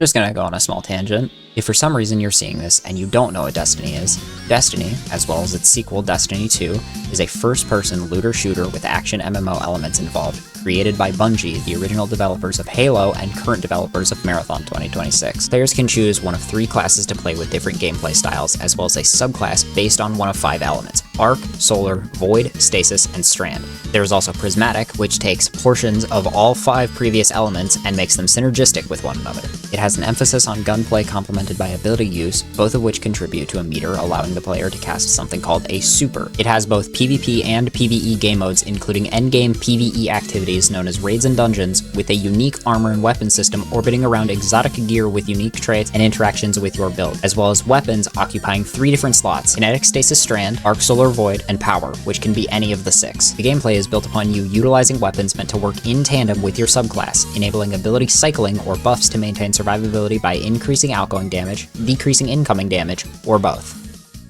Just gonna go on a small tangent. If for some reason you're seeing this and you don't know what Destiny is, Destiny, as well as its sequel Destiny 2, is a first-person looter-shooter with action MMO elements involved, created by Bungie, the original developers of Halo and current developers of Marathon 2026. Players can choose one of 3 classes to play with different gameplay styles, as well as a subclass based on one of 5 elements: Arc, Solar, Void, Stasis, and Strand. There is also Prismatic, which takes portions of all 5 previous elements and makes them synergistic with one another. It has an emphasis on gunplay complemented by ability use, both of which contribute to a meter allowing the player to cast something called a super. It has both PvP and PvE game modes, including endgame PvE activities known as raids and dungeons, with a unique armor and weapon system orbiting around exotic gear with unique traits and interactions with your build, as well as weapons occupying 3 different slots: Kinetic, Stasis, Strand, Arc, Solar, Void, and Power, which can be any of the 6. The gameplay is built upon you utilizing weapons meant to work in tandem with your subclass, enabling ability cycling or buffs to maintain survivability by increasing outgoing damage, decreasing incoming damage, or both.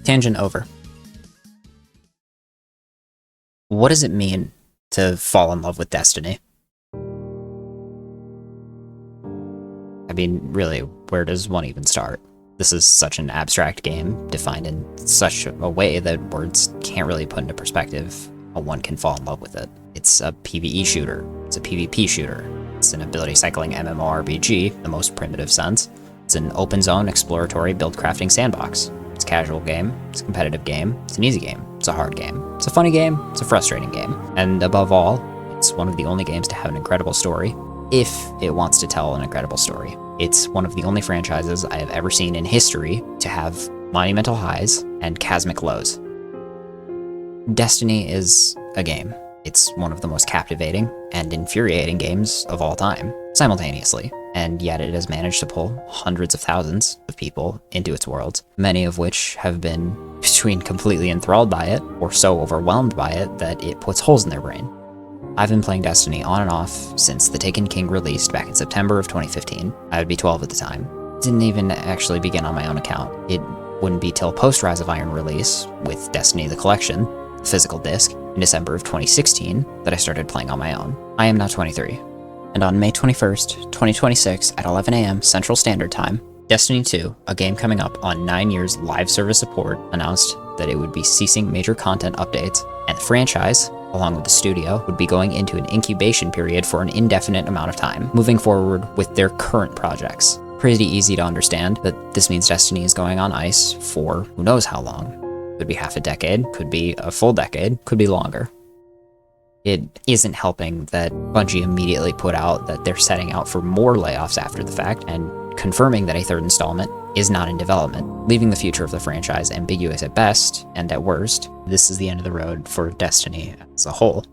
Tangent over. What does it mean to fall in love with Destiny? I mean, really, where does one even start? This is such an abstract game, defined in such a way that words can't really put into perspective how one can fall in love with it. It's a PvE shooter, it's a PvP shooter, it's an ability cycling MMORPG, in the most primitive sense. It's an open zone, exploratory, build crafting sandbox. It's a casual game, it's a competitive game, it's an easy game, it's a hard game, it's a funny game, it's a frustrating game. And above all, it's one of the only games to have an incredible story, if it wants to tell an incredible story. It's one of the only franchises I have ever seen in history to have monumental highs and chasmic lows. Destiny is a game. It's one of the most captivating and infuriating games of all time, simultaneously, and yet it has managed to pull hundreds of thousands of people into its world, many of which have been between completely enthralled by it or so overwhelmed by it that it puts holes in their brain. I've been playing Destiny on and off since The Taken King released back in September of 2015. I would be 12 at the time. Didn't even actually begin on my own account. It wouldn't be till post-Rise of Iron release, with Destiny the Collection, the physical disc, in December of 2016, that I started playing on my own. I am now 23, and on May 21st, 2026 at 11 AM Central Standard Time, Destiny 2, a game coming up on 9 years live service support, announced that it would be ceasing major content updates, and the franchise, along with the studio, would be going into an incubation period for an indefinite amount of time, moving forward with their current projects. Pretty easy to understand that this means Destiny is going on ice for who knows how long. Could be half a decade, could be a full decade, could be longer. It isn't helping that Bungie immediately put out that they're setting out for more layoffs after the fact, and confirming that a 3rd installment is not in development, leaving the future of the franchise ambiguous at best, and at worst, this is the end of the road for Destiny as a whole.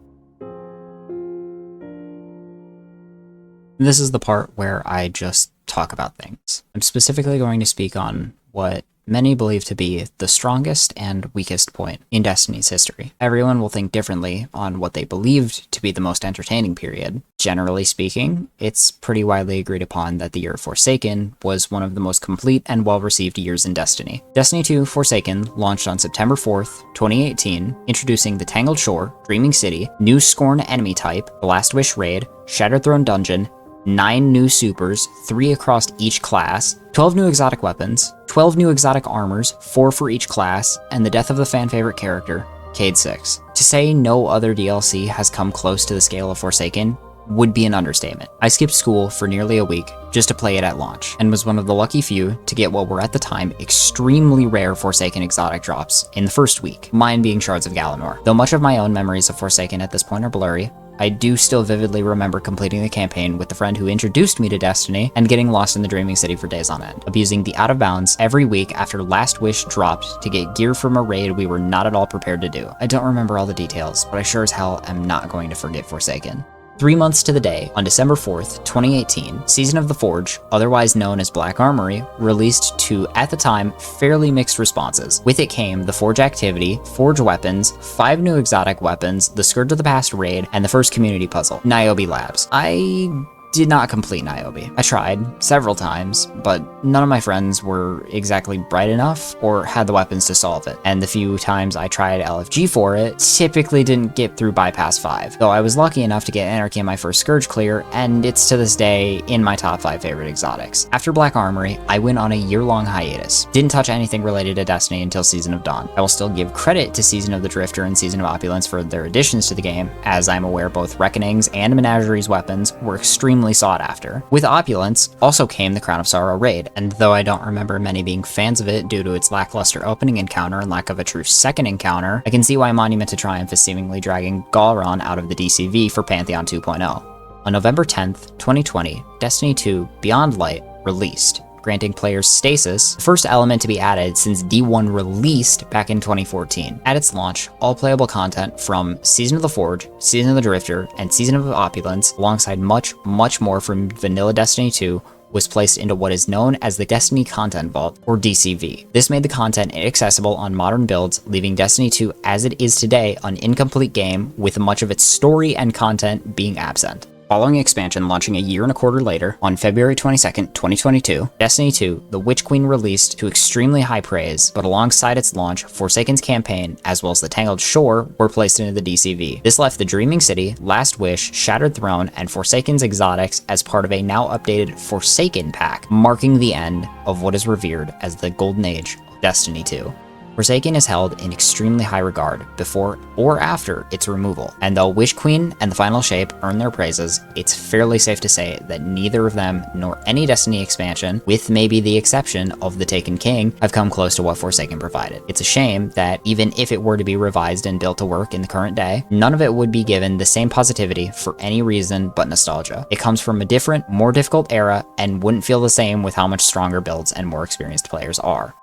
This is the part where I just talk about things. I'm specifically going to speak on what many believe to be the strongest and weakest point in Destiny's history. Everyone will think differently on what they believed to be the most entertaining period. Generally speaking, it's pretty widely agreed upon that the year of Forsaken was one of the most complete and well-received years in Destiny. Destiny 2 Forsaken launched on September 4th, 2018, introducing the Tangled Shore, Dreaming City, new Scorn enemy type, the Last Wish raid, Shattered Throne dungeon, 9 new supers, 3 across each class, 12 new exotic weapons, 12 new exotic armors, 4 for each class, and the death of the fan-favorite character, Cayde 6. To say no other DLC has come close to the scale of Forsaken would be an understatement. I skipped school for nearly a week just to play it at launch, and was one of the lucky few to get what were at the time extremely rare Forsaken exotic drops in the first week, mine being Shards of Galanor. Though much of my own memories of Forsaken at this point are blurry, I do still vividly remember completing the campaign with the friend who introduced me to Destiny and getting lost in the Dreaming City for days on end, abusing the out of bounds every week after Last Wish dropped to get gear from a raid we were not at all prepared to do. I don't remember all the details, but I sure as hell am not going to forget Forsaken. 3 months to the day, on December 4th, 2018, Season of the Forge, otherwise known as Black Armory, released to, at the time, fairly mixed responses. With it came the Forge activity, Forge weapons, 5 new exotic weapons, the Scourge of the Past raid, and the first community puzzle, Niobe Labs. I did not complete Niobe. I tried several times, but none of my friends were exactly bright enough or had the weapons to solve it, and the few times I tried LFG for it typically didn't get through bypass 5, though I was lucky enough to get Anarchy in my first Scourge clear, and it's to this day in my top 5 favorite exotics. After Black Armory, I went on a year-long hiatus. Didn't touch anything related to Destiny until Season of Dawn. I will still give credit to Season of the Drifter and Season of Opulence for their additions to the game, as I'm aware both Reckoning's and Menagerie's weapons were extremely sought after. With Opulence also came the Crown of Sorrow raid, and though I don't remember many being fans of it due to its lackluster opening encounter and lack of a true second encounter, I can see why Monument to Triumph is seemingly dragging Galron out of the DCV for Pantheon 2.0. On November 10th, 2020, Destiny 2 Beyond Light released, granting players stasis, the first element to be added since D1 released back in 2014. At its launch, all playable content from Season of the Forge, Season of the Drifter, and Season of Opulence, alongside much more from vanilla Destiny 2, was placed into what is known as the Destiny Content Vault, or DCV. This made the content inaccessible on modern builds, leaving Destiny 2 as it is today an incomplete game, with much of its story and content being absent. Following expansion launching a year and a quarter later, on February 22nd, 2022, Destiny 2, The Witch Queen released to extremely high praise, but alongside its launch, Forsaken's campaign, as well as the Tangled Shore, were placed into the DCV. This left the Dreaming City, Last Wish, Shattered Throne, and Forsaken's exotics as part of a now updated Forsaken pack, marking the end of what is revered as the Golden Age of Destiny 2. Forsaken is held in extremely high regard before or after its removal, and though Witch Queen and the Final Shape earn their praises, it's fairly safe to say that neither of them nor any Destiny expansion, with maybe the exception of the Taken King, have come close to what Forsaken provided. It's a shame that even if it were to be revised and built to work in the current day, none of it would be given the same positivity for any reason but nostalgia. It comes from a different, more difficult era and wouldn't feel the same with how much stronger builds and more experienced players are.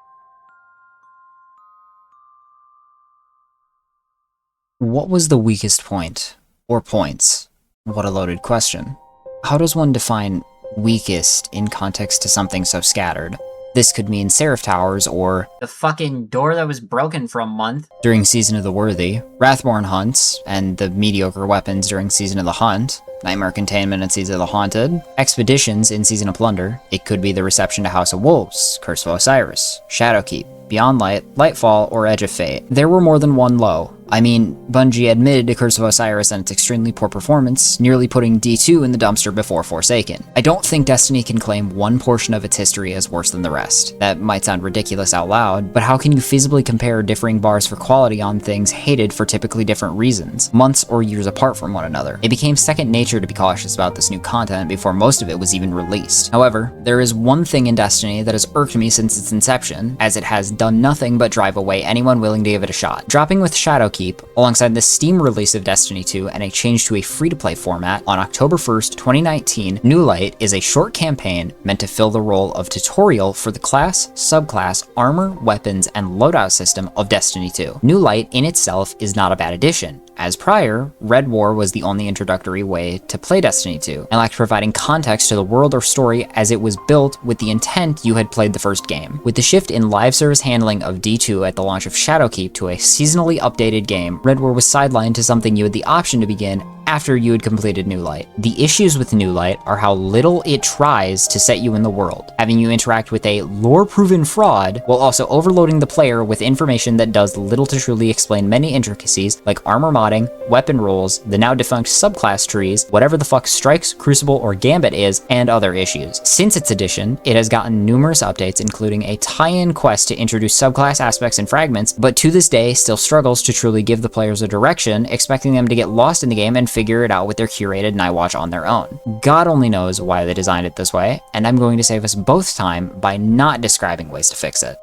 What was the weakest point, or points? What a loaded question. How does one define weakest in context to something so scattered? This could mean Seraph Towers, or the fucking door that was broken for a month during Season of the Worthy, Wrathborn hunts, and the mediocre weapons during Season of the Hunt, Nightmare Containment in Season of the Haunted, expeditions in Season of Plunder. It could be the reception to House of Wolves, Curse of Osiris, Shadowkeep, Beyond Light, Lightfall, or Edge of Fate. There were more than one low. I mean, Bungie admitted to Curse of Osiris and its extremely poor performance, nearly putting D2 in the dumpster before Forsaken. I don't think Destiny can claim one portion of its history as worse than the rest. That might sound ridiculous out loud, but how can you feasibly compare differing bars for quality on things hated for typically different reasons, months or years apart from one another? It became second nature to be cautious about this new content before most of it was even released. However, there is one thing in Destiny that has irked me since its inception, as it has done nothing but drive away anyone willing to give it a shot. Dropping with Shadowkeep, alongside the Steam release of Destiny 2 and a change to a free-to-play format on October 1st, 2019, New Light is a short campaign meant to fill the role of tutorial for the class, subclass, armor, weapons, and loadout system of Destiny 2. New Light in itself is not a bad addition. As prior, Red War was the only introductory way to play Destiny 2, and lacked providing context to the world or story as it was built with the intent you had played the first game. With the shift in live service handling of D2 at the launch of Shadowkeep to a seasonally updated game, Red War was sidelined to something you had the option to begin after you had completed New Light. The issues with New Light are how little it tries to set you in the world, having you interact with a lore-proven fraud while also overloading the player with information that does little to truly explain many intricacies like armor modding, weapon rolls, the now defunct subclass trees, whatever the fuck Strikes, Crucible, or Gambit is, and other issues. Since its addition, it has gotten numerous updates, including a tie-in quest to introduce subclass aspects and fragments, but to this day still struggles to truly give the players a direction, expecting them to get lost in the game and figure it out with their curated Nightwatch on their own. God only knows why they designed it this way, and I'm going to save us both time by not describing ways to fix it.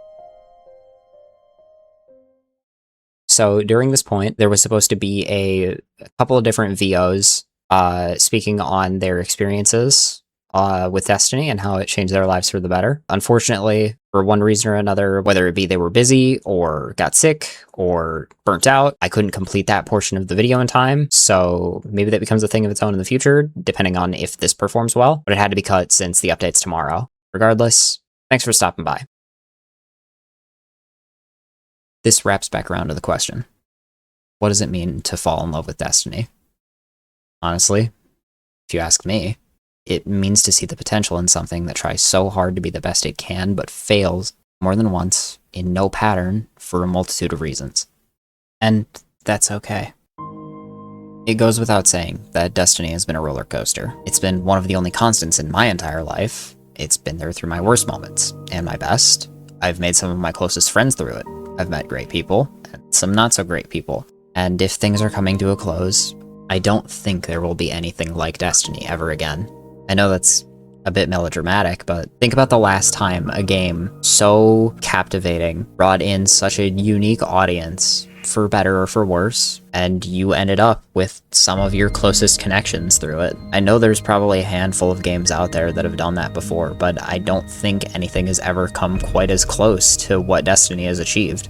So during this point, there was supposed to be a couple of different VOs speaking on their experiences with Destiny and how it changed their lives for the better. Unfortunately, for one reason or another, whether it be they were busy or got sick or burnt out, I couldn't complete that portion of the video in time. So maybe that becomes a thing of its own in the future, depending on if this performs well, but it had to be cut since the update's tomorrow. Regardless, thanks for stopping by. This wraps back around to the question. What does it mean to fall in love with Destiny? Honestly, if you ask me, It means to see the potential in something that tries so hard to be the best it can, but fails more than once, in no pattern, for a multitude of reasons. And that's okay. It goes without saying that Destiny has been a roller coaster. It's been one of the only constants in my entire life. It's been there through my worst moments, and my best. I've made some of my closest friends through it. I've met great people, and some not so great people. And if things are coming to a close, I don't think there will be anything like Destiny ever again. I know that's a bit melodramatic, but think about the last time a game so captivating brought in such a unique audience, for better or for worse, and you ended up with some of your closest connections through it. I know there's probably a handful of games out there that have done that before, but I don't think anything has ever come quite as close to what Destiny has achieved.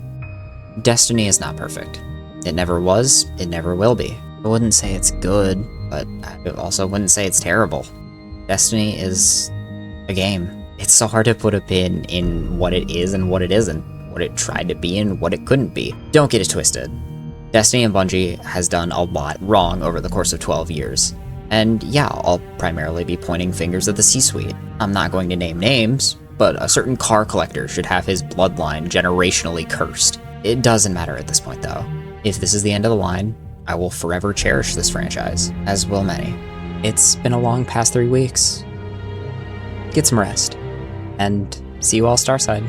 Destiny is not perfect. It never was, it never will be. I wouldn't say it's good, but I also wouldn't say it's terrible. Destiny is a game. It's so hard to put a pin in what it is and what it isn't, what it tried to be and what it couldn't be. Don't get it twisted. Destiny and Bungie has done a lot wrong over the course of 12 years. And yeah, I'll primarily be pointing fingers at the C-suite. I'm not going to name names, but a certain car collector should have his bloodline generationally cursed. It doesn't matter at this point though. If this is the end of the line, I will forever cherish this franchise, as will many. It's been a long past 3 weeks. Get some rest, and see you all Starside.